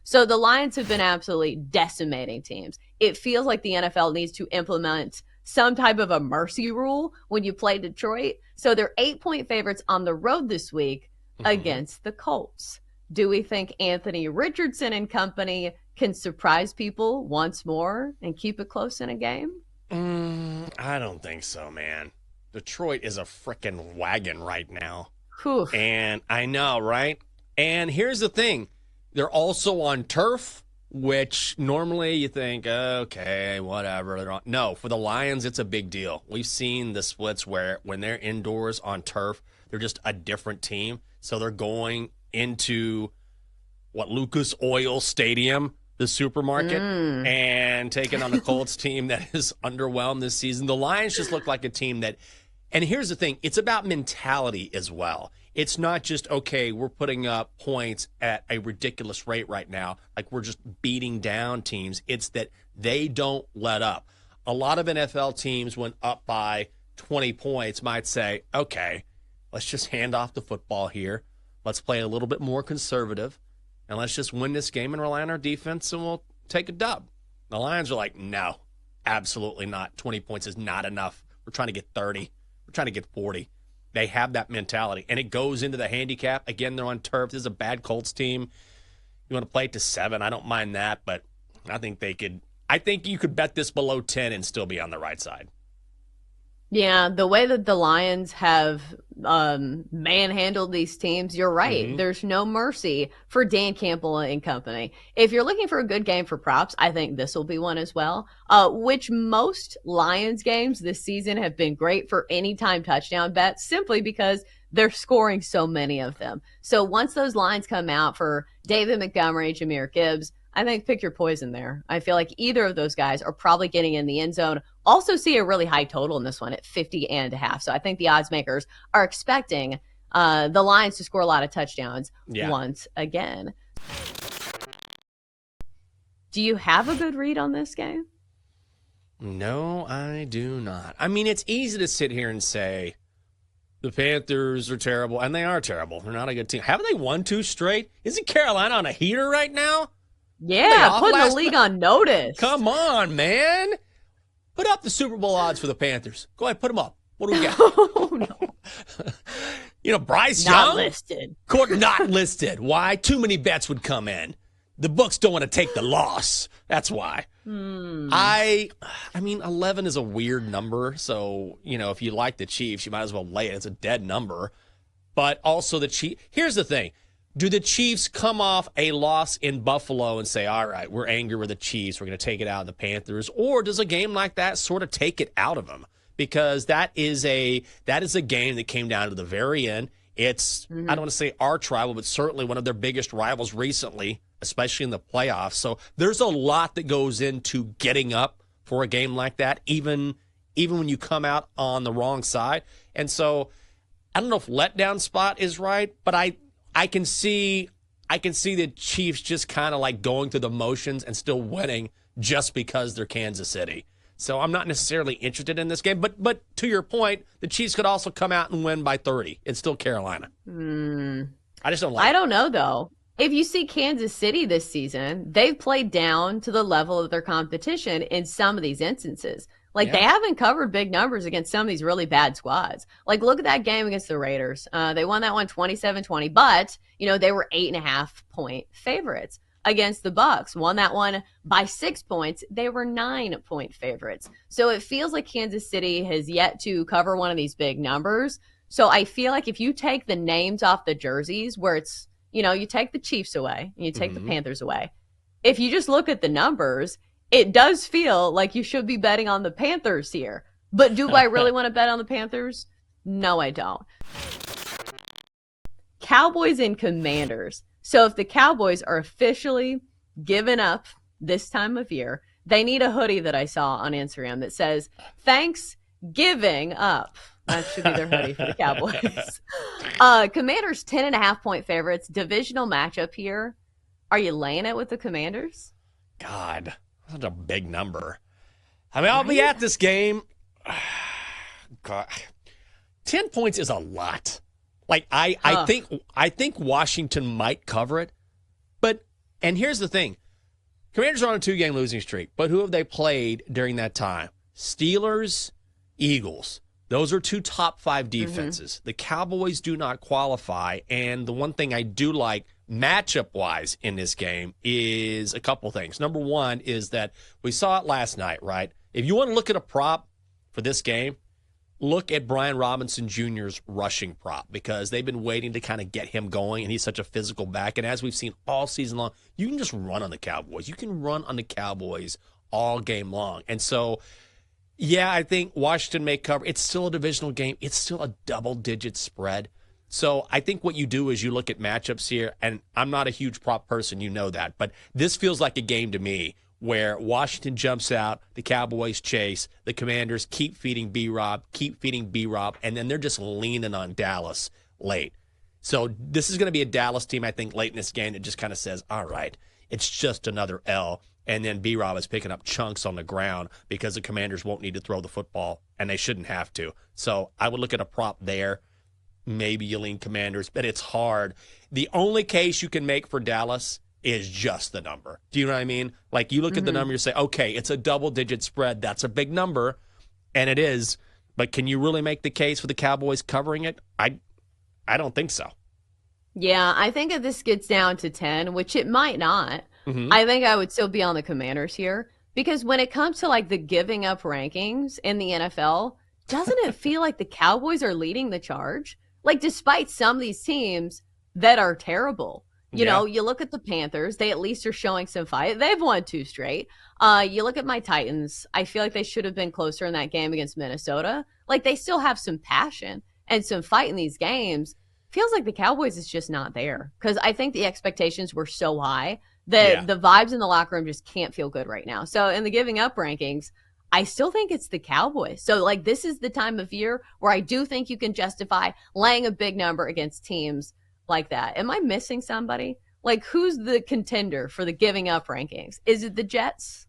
So the Lions have been absolutely decimating teams. It feels like the NFL needs to implement some type of a mercy rule when you play Detroit. So they're 8-point favorites on the road this week against the Colts. Do we think Anthony Richardson and company can surprise people once more and keep it close in a game? I don't think so, man. Detroit is a frickin' wagon right now. Whew. And I know, right? And here's the thing. They're also on turf, which normally you think, okay, whatever. No, for the Lions, it's a big deal. We've seen the splits where when they're indoors on turf, they're just a different team. So they're going into Lucas Oil Stadium, the supermarket, and taking on a Colts team that is underwhelmed this season. The Lions just look like a team that, and here's the thing, it's about mentality as well. It's not just, okay, we're putting up points at a ridiculous rate right now, like we're just beating down teams. It's that they don't let up. A lot of NFL teams, when up by 20 points, might say, okay, let's just hand off the football here. Let's play a little bit more conservative, and let's just win this game and rely on our defense, and we'll take a dub. The Lions are like, no, absolutely not. 20 points is not enough. We're trying to get 30. We're trying to get 40. They have that mentality, and it goes into the handicap. Again, they're on turf. This is a bad Colts team. You want to play it to 7, I don't mind that, but I think you could bet this below 10 and still be on the right side. Yeah, the way that the Lions have manhandled these teams, you're right. Mm-hmm. There's no mercy for Dan Campbell and company. If you're looking for a good game for props, I think this will be one as well. Which most Lions games this season have been great for anytime touchdown bets simply because they're scoring so many of them. So once those lines come out for David Montgomery, Jahmyr Gibbs, I think pick your poison there. I feel like either of those guys are probably getting in the end zone. Also see a really high total in this one at 50.5. So I think the odds makers are expecting the Lions to score a lot of touchdowns once again. Do you have a good read on this game? No, I do not. I mean, it's easy to sit here and say the Panthers are terrible, and they are terrible. They're not a good team. Haven't they won 2 straight? Isn't Carolina on a heater right now? Yeah, putting the league on notice. Come on, man. Put up the Super Bowl odds for the Panthers. Go ahead, put them up. What do we got? Oh, no. Bryce Not Young? listed. Not listed. Why? Too many bets would come in. The books don't want to take the loss. That's why. I mean, 11 is a weird number. So, if you like the Chiefs, you might as well lay it. It's a dead number. But also the Chiefs. Here's the thing. Do the Chiefs come off a loss in Buffalo and say, all right, we're angry with the Chiefs, we're going to take it out of the Panthers? Or does a game like that sort of take it out of them? Because that is a game that came down to the very end. It's, I don't want to say arch rival, but certainly one of their biggest rivals recently, especially in the playoffs. So there's a lot that goes into getting up for a game like that, even when you come out on the wrong side. And so I don't know if letdown spot is right, but I can see the Chiefs just kind of like going through the motions and still winning just because they're Kansas City. So I'm not necessarily interested in this game. But to your point, the Chiefs could also come out and win by 30. It's still Carolina. I just don't like it. I don't know, though. If you see Kansas City this season, they've played down to the level of their competition in some of these instances. They haven't covered big numbers against some of these really bad squads. Look at that game against the Raiders. They won that one 27-20, but, they were 8.5-point favorites against the Bucs. Won that one by 6 points. They were 9-point favorites. So it feels like Kansas City has yet to cover one of these big numbers. So I feel like if you take the names off the jerseys where it's, you take the Chiefs away and you take the Panthers away. If you just look at the numbers, it does feel like you should be betting on the Panthers here. But do I really want to bet on the Panthers? No, I don't. Cowboys and Commanders. So if the Cowboys are officially given up this time of year, they need a hoodie that I saw on Instagram that says, "Thanks, giving up." That should be their hoodie for the Cowboys. Commanders 10.5-point favorites. Divisional matchup here. Are you laying it with the Commanders? God, such a big number. I mean, I'll be at this game. God, 10 points is a lot. I think Washington might cover it, And here's the thing. Commanders are on a 2-game losing streak, but who have they played during that time? Steelers, Eagles. Those are 2 top 5 defenses. The Cowboys do not qualify, and the one thing I do like matchup-wise in this game is a couple things. Number one is that we saw it last night, right? If you want to look at a prop for this game, look at Brian Robinson Jr.'s rushing prop because they've been waiting to kind of get him going, and he's such a physical back. And as we've seen all season long, you can just run on the Cowboys. You can run on the Cowboys all game long. And so, yeah, I think Washington may cover. It's still a divisional game. It's still a double-digit spread. So I think what you do is you look at matchups here, and I'm not a huge prop person, you know that, but this feels like a game to me where Washington jumps out, the Cowboys chase, the Commanders keep feeding B-Rob, and then they're just leaning on Dallas late. So this is going to be a Dallas team, I think, late in this game that just kind of says, all right, it's just another L. And then B-Rob is picking up chunks on the ground because the Commanders won't need to throw the football, and they shouldn't have to. So I would look at a prop there. Maybe you lean Commanders, but it's hard. The only case you can make for Dallas is just the number. Do you know what I mean? Like, you look at the number, you say, okay, it's a double-digit spread. That's a big number, and it is. But can you really make the case for the Cowboys covering it? I don't think so. Yeah, I think if this gets down to 10, which it might not, I think I would still be on the Commanders here. Because when it comes to, like, the giving up rankings in the NFL, doesn't it feel like the Cowboys are leading the charge? Like, despite some of these teams that are terrible. You know, you look at the Panthers, they at least are showing some fight. They've won 2 straight. You look at my Titans, I feel like they should have been closer in that game against Minnesota. Like, they still have some passion and some fight in these games. Feels like the Cowboys is just not there. Because I think the expectations were so high that the vibes in the locker room just can't feel good right now. So in the giving up rankings, I still think it's the Cowboys. So, like, this is the time of year where I do think you can justify laying a big number against teams like that. Am I missing somebody? Like, who's the contender for the giving up rankings? Is it the Jets?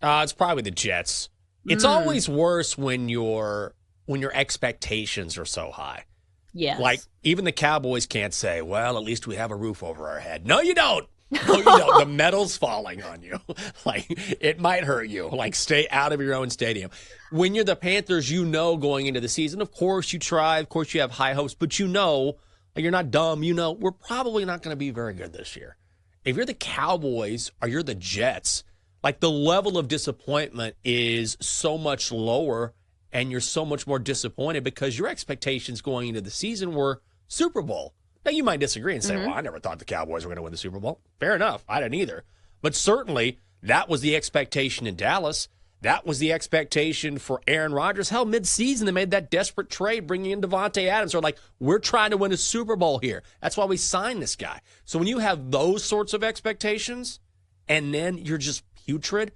It's probably the Jets. It's always worse when your expectations are so high. Yes. Like, even the Cowboys can't say, well, at least we have a roof over our head. No, you don't. No, you don't. The metal's falling on you. Like, it might hurt you. Like, stay out of your own stadium. When you're the Panthers, you know going into the season, of course you try. Of course you have high hopes. But you know, you're not dumb. You know, we're probably not going to be very good this year. If you're the Cowboys or you're the Jets, like, the level of disappointment is so much lower and you're so much more disappointed because your expectations going into the season were Super Bowl. Now, you might disagree and say, well, I never thought the Cowboys were going to win the Super Bowl. Fair enough. I didn't either. But certainly, that was the expectation in Dallas. That was the expectation for Aaron Rodgers. Hell, midseason, they made that desperate trade bringing in Devontae Adams. They're like, we're trying to win a Super Bowl here. That's why we signed this guy. So when you have those sorts of expectations and then you're just putrid,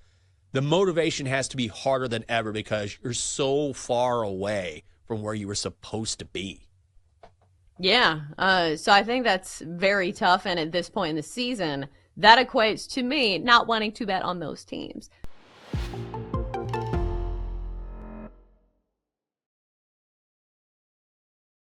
the motivation has to be harder than ever because you're so far away from where you were supposed to be. Yeah. So I think that's very tough. And at this point in the season, that equates to me not wanting to bet on those teams.